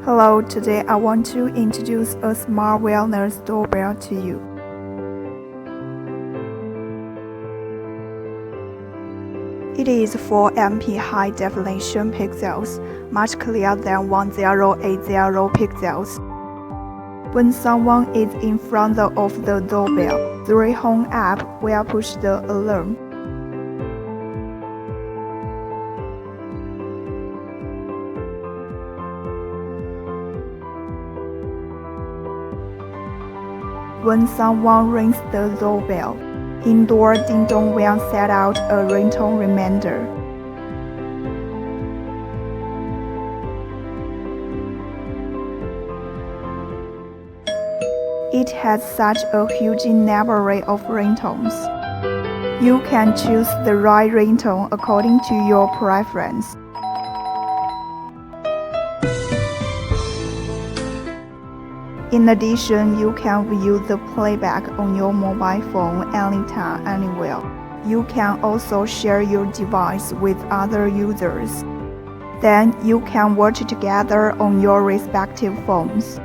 Hello, today I want to introduce a smart wellness doorbell to you. It is 4MP high definition pixels, much clearer than 1080 pixels. When someone is in front of the doorbell, the sriHome app will push the alarm. When someone rings the doorbell, indoor ding-dong will set out a ringtone reminder. It has such a huge library of ringtones. You can choose the right ringtone according to your preference. In addition, you can view the playback on your mobile phone anytime, anywhere. You can also share your device with other users. Then you can watch together on your respective phones.